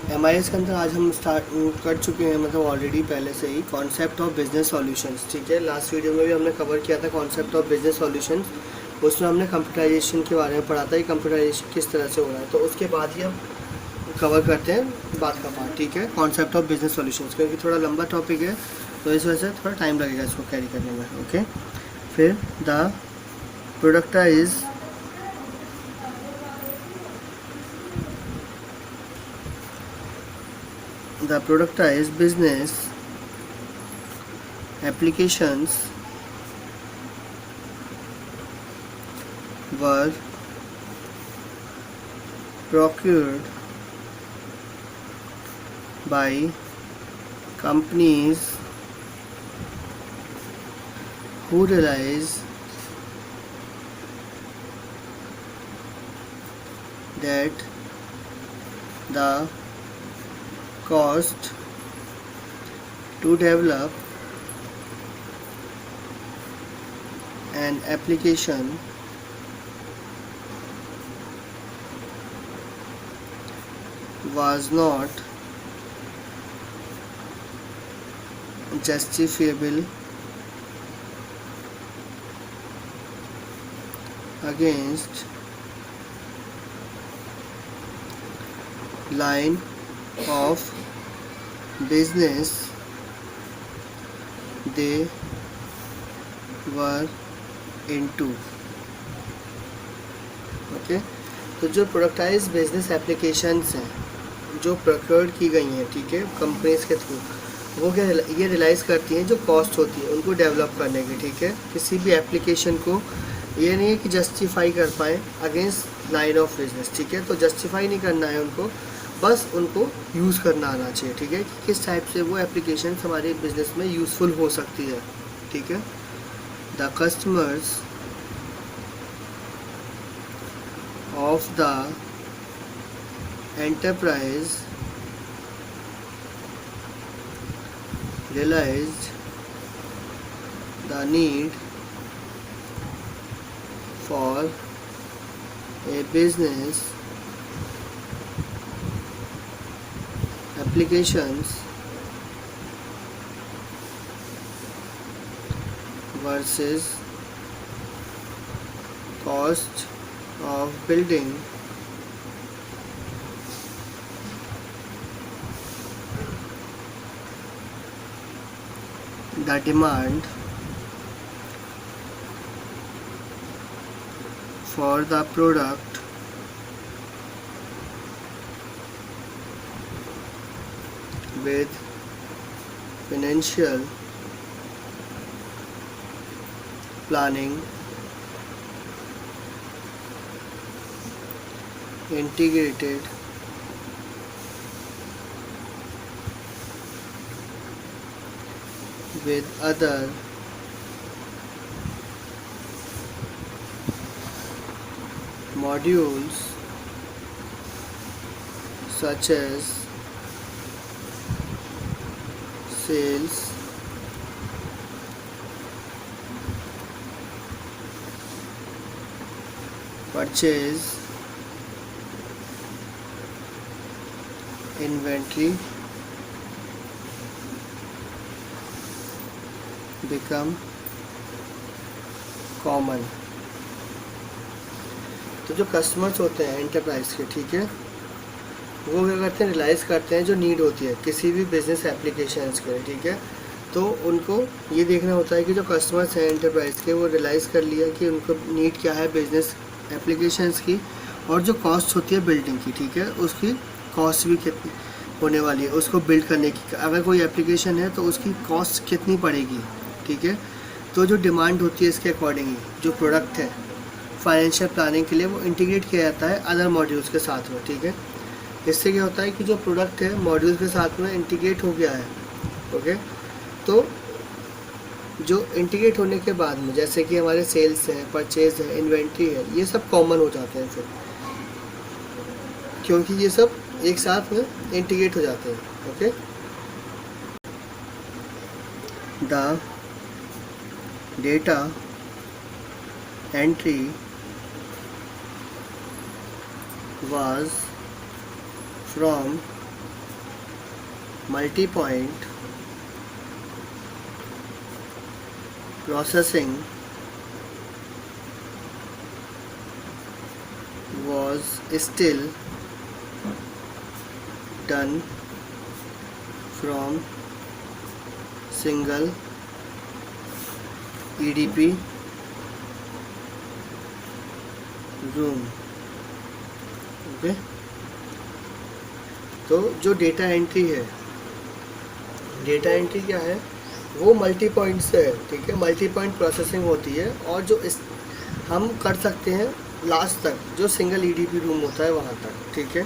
MIS के अंदर आज हम स्टार्ट कर चुके हैं, मतलब ऑलरेडी पहले से ही, कॉन्सेप्ट ऑफ बिजनेस सॉल्यूशंस। ठीक है, लास्ट वीडियो में भी हमने कवर किया था कॉन्सेप्ट ऑफ बिजनेस सॉल्यूशंस। उसमें हमने कंप्यूटराइजेशन के बारे में पढ़ा था कि कंप्यूटराइजेशन किस तरह से हो रहा है। तो उसके बाद ही हम कवर करते हैं बात का पार्ट। ठीक है, कॉन्सेप्ट ऑफ बिजनेस सॉल्यूशंस, क्योंकि थोड़ा लंबा टॉपिक है तो इस वजह से थोड़ा टाइम लगेगा इसको कैरी करने में। ओके, फिर the प्रोडक्टाइज business applications were procured by companies who realize that the cost to develop an application was not justifiable against line of business they were into। Okay, तो जो प्रोडक्टाइज बिजनेस एप्लीकेशंस हैं जो procured की गई हैं, ठीक है, कंपनीज के थ्रू, वो क्या ये रियलाइज़ करती हैं जो कॉस्ट होती है उनको डेवलप करने की। ठीक है, किसी भी एप्लीकेशन को ये नहीं है कि जस्टिफाई कर पाएँ अगेंस्ट लाइन ऑफ बिजनेस। ठीक है, तो जस्टिफाई नहीं करना है उनको, बस उनको यूज़ करना आना चाहिए। ठीक है, कि किस टाइप से वो एप्लीकेशन हमारे बिजनेस में यूज़फुल हो सकती है। ठीक है, the customers of the enterprise realized the need for a business applications versus cost of building the demand for the product with financial planning integrated with other modules such as sales, purchase, inventory become common। तो जो customers होते हैं enterprise के, ठीक है, वो क्या करते हैं, रियलाइज़ करते हैं जो नीड होती है किसी भी बिजनेस एप्लीकेशंस के। ठीक है, तो उनको ये देखना होता है कि जो कस्टमर्स हैं एंटरप्राइज के, वो रियलाइज़ कर लिया कि उनको नीड क्या है बिजनेस एप्लीकेशंस की, और जो कॉस्ट होती है बिल्डिंग की, ठीक है, उसकी कॉस्ट भी कितनी होने वाली है उसको बिल्ड करने की। अगर कोई एप्लीकेशन है तो उसकी कॉस्ट कितनी पड़ेगी। ठीक है, तो जो डिमांड होती है इसके अकॉर्डिंगली जो प्रोडक्ट है फाइनेंशियल प्लानिंग के लिए वो इंटीग्रेट किया जाता है अदर मॉड्यूल्स के साथ में। ठीक है, इससे क्या होता है कि जो प्रोडक्ट है मॉड्यूल्स के साथ में इंटीग्रेट हो गया है। ओके, तो जो इंटीग्रेट होने के बाद में जैसे कि हमारे सेल्स है, परचेज है, इन्वेंट्री है, ये सब कॉमन हो जाते हैं फिर, क्योंकि ये सब एक साथ में इंटीग्रेट हो जाते हैं। Okay, the data entry was from multi point processing was still done from single EDP room. Okay, तो जो डेटा एंट्री है, डेटा एंट्री क्या है, वो मल्टी पॉइंट से है, ठीक है, मल्टी पॉइंट प्रोसेसिंग होती है, और जो इस हम कर सकते हैं लास्ट तक, जो सिंगल ईडीपी रूम होता है वहाँ तक, ठीक है।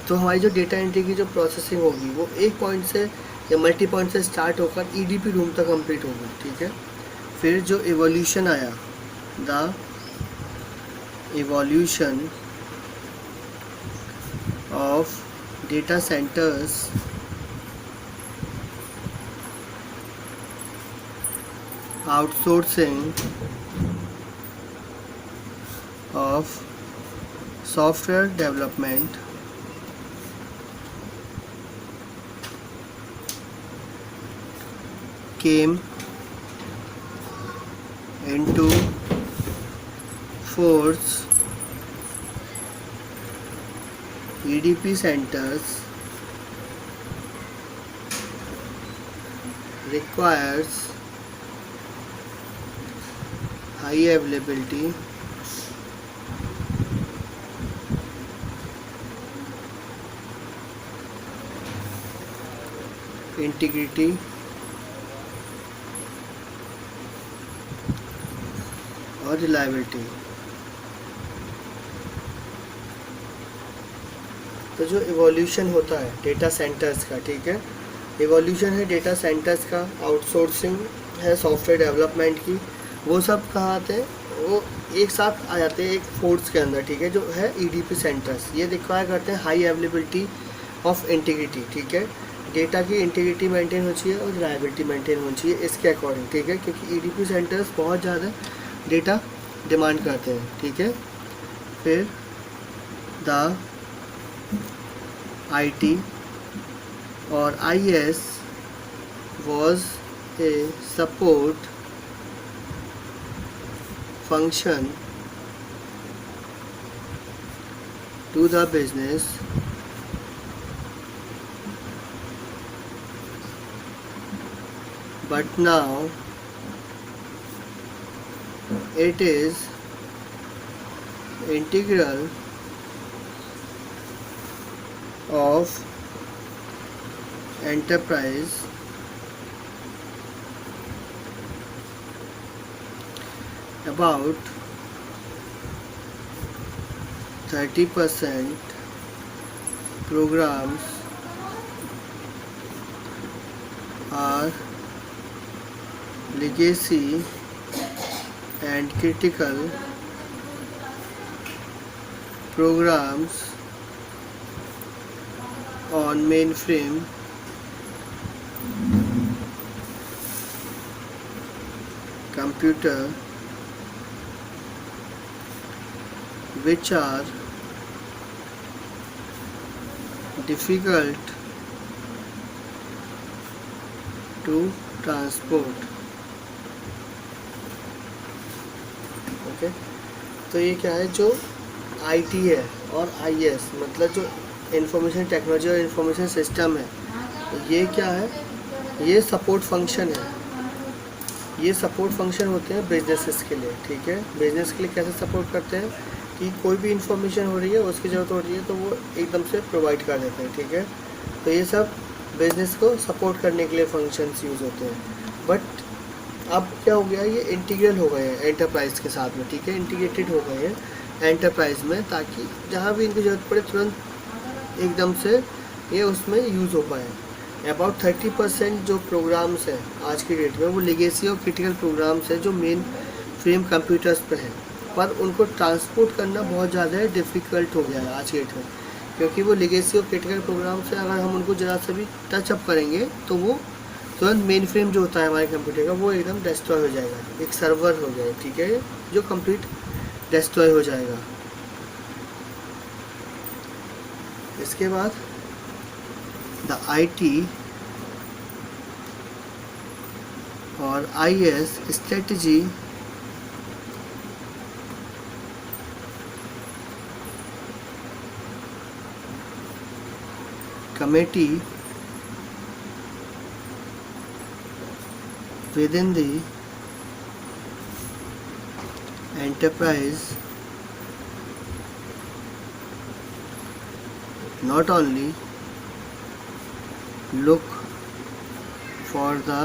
तो हमारी जो डेटा एंट्री की जो प्रोसेसिंग होगी वो एक पॉइंट से या मल्टी पॉइंट से स्टार्ट होकर ईडीपी रूम तक कंप्लीट होगी, ठीक है। फिर जो इवोल्यूशन आया, the evolution of data centres outsourcing of software development came into force. EDP centers requires high availability, integrity, और रिलायबिलिटी। तो जो इवोल्यूशन होता है डेटा सेंटर्स का, ठीक है, इवोल्यूशन है डेटा सेंटर्स का, आउटसोर्सिंग है सॉफ्टवेयर डेवलपमेंट की, वो सब कहाँ आते हैं, वो एक साथ आ जाते हैं एक फोर्स के अंदर, ठीक है, जो है ईडीपी सेंटर्स। ये रिक्वायर करते हैं हाई अवेलेबिलिटी ऑफ इंटीग्रिटी, ठीक है, डेटा की इंटीग्रिटी मेंटेन होनी चाहिए और रिलायबिलिटी मेंटेन होनी चाहिए इसके अकॉर्डिंग, ठीक है, क्योंकि ईडीपी सेंटर्स बहुत ज़्यादा डेटा डिमांड करते हैं, ठीक है। फिर द आईटी और IS was a support function to the business but now it is integral of enterprise about 30% programs are legacy and critical programs on mainframe computer which are difficult to transport. Okay, तो ये क्या है, जो IT है और IS मतलब जो information technology और इंफॉर्मेशन सिस्टम है, ये क्या है, ये सपोर्ट फंक्शन है, ये सपोर्ट फंक्शन होते हैं बिजनेसेस के लिए, ठीक है। बिजनेस के लिए कैसे सपोर्ट करते हैं कि कोई भी इंफॉर्मेशन हो रही है, उसकी ज़रूरत हो रही है, तो वो एकदम से प्रोवाइड कर देते हैं, ठीक है। तो ये सब बिज़नेस को सपोर्ट करने के लिए फंक्शंस यूज़ होते हैं। बट अब क्या हो गया, ये इंटीग्रल हो गए हैं एंटरप्राइज के साथ में, ठीक है, इंटीग्रेटेड हो गए हैं एंटरप्राइज में, ताकि जहाँ भी इनकी ज़रूरत पड़े तुरंत एकदम से ये उसमें यूज़ हो पाए। अबाउट 30% जो प्रोग्राम्स हैं आज की डेट में वो लेगेसी और क्रिटिकल प्रोग्राम्स हैं जो मेन फ्रेम कंप्यूटर्स पे हैं, पर उनको ट्रांसपोर्ट करना बहुत ज़्यादा डिफ़िकल्ट हो गया है आज की डेट में, क्योंकि वो लेगेसी और क्रिटिकल प्रोग्राम से अगर हम उनको ज़रा सा भी टचअप करेंगे तो वो तुरंत मेन फ्रेम जो होता है हमारे कंप्यूटर का वो एकदम डिस्ट्रॉय हो जाएगा, एक सर्वर हो जाएगा, ठीक है, जो कंप्लीट डिस्ट्रॉय हो जाएगा। इसके बाद द IT और IS strategy committee within the enterprise not only look for the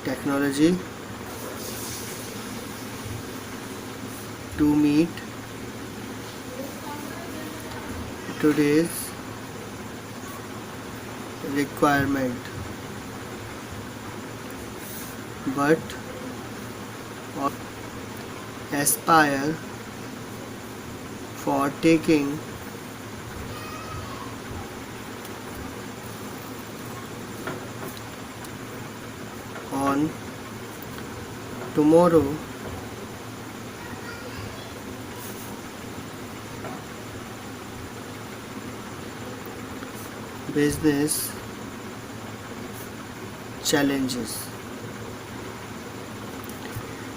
technology to meet today's requirement but aspire for taking on tomorrow business challenges।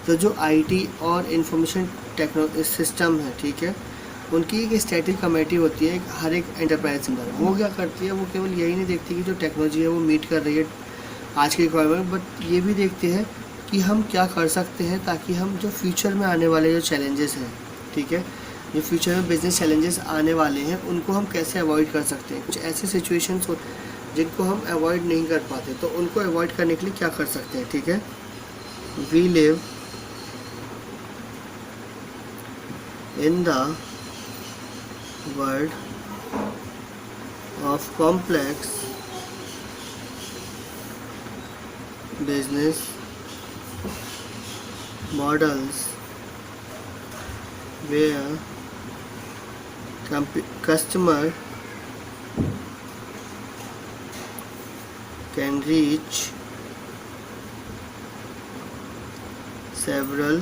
तो जो आईटी और इंफॉर्मेशन टेक्नो सिस्टम है, ठीक है, उनकी एक स्टैटिक कमेटी होती है हर एक एंटरप्राइज के अंदर। वो क्या करती है, वो केवल यही नहीं देखती कि जो टेक्नोलॉजी है वो मीट कर रही है आज की रिक्वायरमेंट, बट ये भी देखते हैं कि हम क्या कर सकते हैं ताकि हम जो फ्यूचर में आने वाले जो चैलेंजेस हैं, ठीक है, जो फ्यूचर में बिजनेस चैलेंजेस आने वाले हैं उनको हम कैसे अवॉइड कर सकते हैं। कुछ ऐसे सिचुएशंस हो जिनको हम अवॉइड नहीं कर पाते, तो उनको अवॉइड करने के लिए क्या कर सकते हैं, ठीक है। We live in the world of complex business models where customer can reach several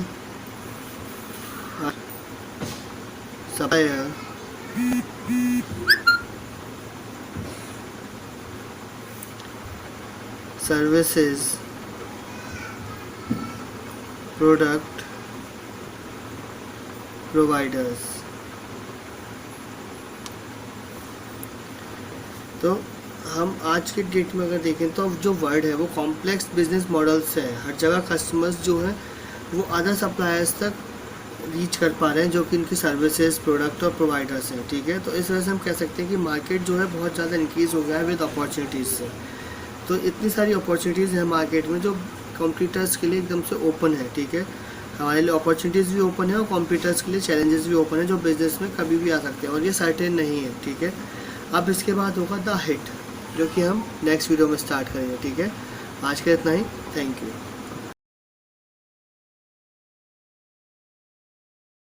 supplier services product providers। तो हम आज के डेट में अगर देखें तो जो वर्ड है वो कॉम्प्लेक्स बिजनेस मॉडल्स है। हर जगह कस्टमर्स जो हैं वो अदर सप्लायर्स तक रीच कर पा रहे हैं जो कि इनकी सर्विसेज प्रोडक्ट और प्रोवाइडर्स हैं, ठीक है। तो इस वजह से हम कह सकते हैं कि मार्केट जो है बहुत ज़्यादा इंक्रीज़ हो गया है विद अपॉर्चुनिटीज़ से। तो इतनी सारी अपॉर्चुनिटीज़ हैं मार्केट में जो कॉम्पिटिटर्स के लिए एकदम से ओपन है, ठीक है। हमारे लिए अपॉर्चुनिटीज़ भी ओपन है और कॉम्पिटिटर्स के लिए चैलेंजेस भी ओपन है जो बिजनेस में कभी भी आ सकते हैं और ये सर्टेन नहीं है, ठीक है। अब इसके बाद होगा द हिट, जो कि हम नेक्स्ट वीडियो में स्टार्ट करेंगे, ठीक है। आज के इतना ही, थैंक यू।